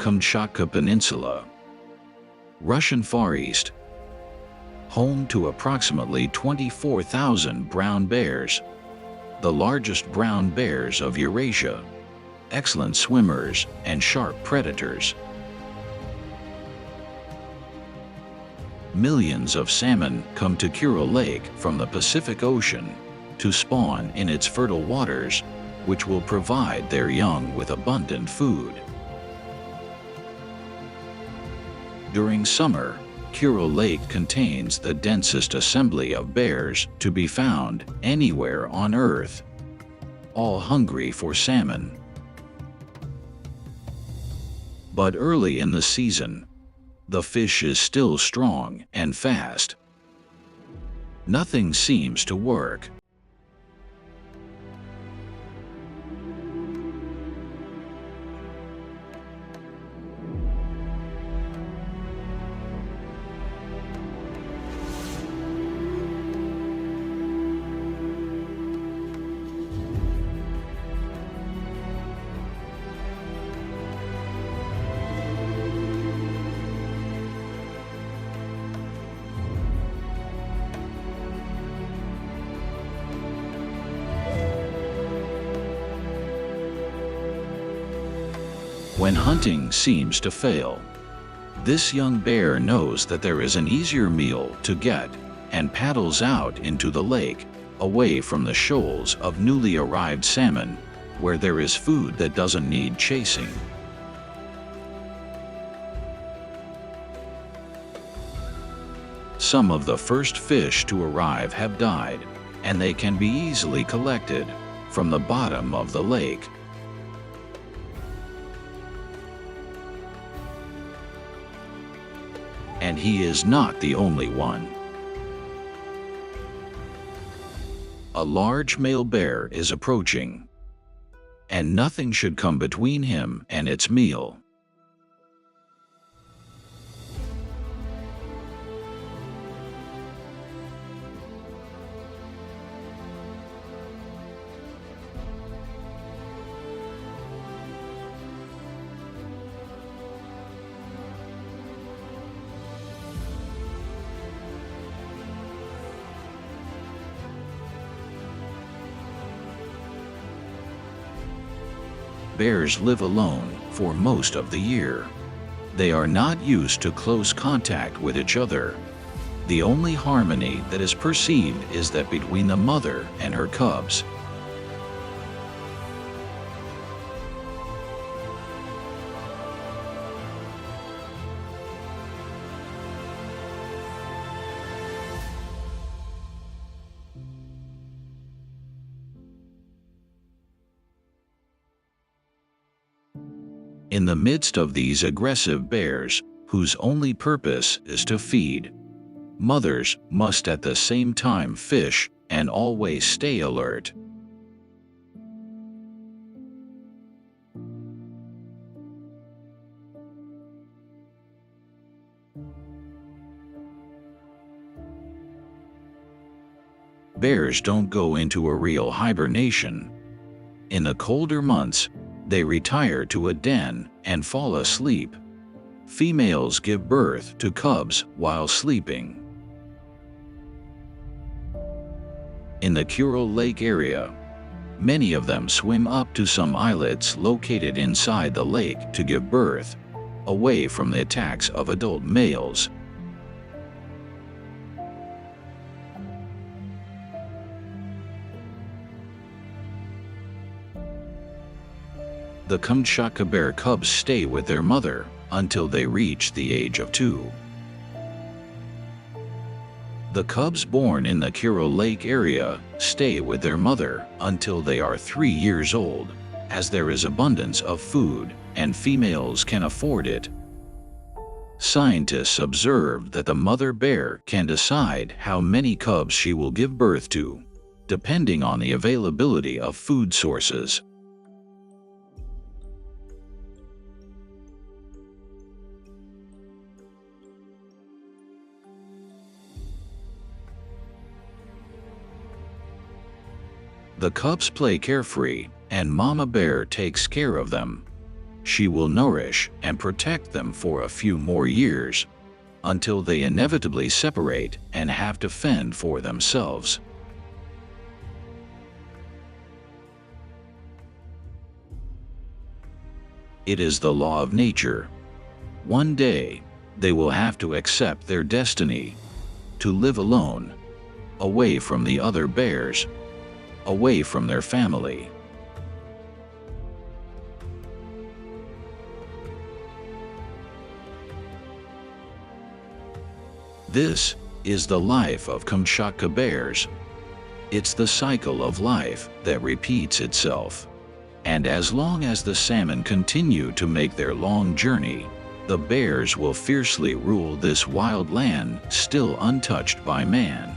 Kamchatka Peninsula, Russian Far East. Home to approximately 24,000 brown bears, the largest brown bears of Eurasia, excellent swimmers and sharp predators. Millions of salmon come to Kurile Lake from the Pacific Ocean to spawn in its fertile waters, which will provide their young with abundant food. During summer, Kurile Lake contains the densest assembly of bears to be found anywhere on Earth, all hungry for salmon. But early in the season, the fish is still strong and fast. Nothing seems to work. When hunting seems to fail, this young bear knows that there is an easier meal to get and paddles out into the lake, away from the shoals of newly arrived salmon, where there is food that doesn't need chasing. Some of the first fish to arrive have died, and they can be easily collected from the bottom of the lake. And he is not the only one. A large male bear is approaching, and nothing should come between him and its meal. Bears live alone for most of the year. They are not used to close contact with each other. The only harmony that is perceived is that between the mother and her cubs. In the midst of these aggressive bears, whose only purpose is to feed, mothers must at the same time fish and always stay alert. Bears don't go into a real hibernation. In the colder months, they retire to a den and fall asleep. Females give birth to cubs while sleeping. In the Kurile Lake area, many of them swim up to some islets located inside the lake to give birth, away from the attacks of adult males. The Kamchatka bear cubs stay with their mother until they reach the age of 2. The cubs born in the Kurile Lake area stay with their mother until they are 3 years old, as there is abundance of food and females can afford it. Scientists observed that the mother bear can decide how many cubs she will give birth to, depending on the availability of food sources. The cubs play carefree, and Mama Bear takes care of them. She will nourish and protect them for a few more years, until they inevitably separate and have to fend for themselves. It is the law of nature. One day, they will have to accept their destiny, to live alone, away from the other bears, away from their family. This is the life of Kamchatka bears. It's the cycle of life that repeats itself. And as long as the salmon continue to make their long journey, the bears will fiercely rule this wild land still untouched by man.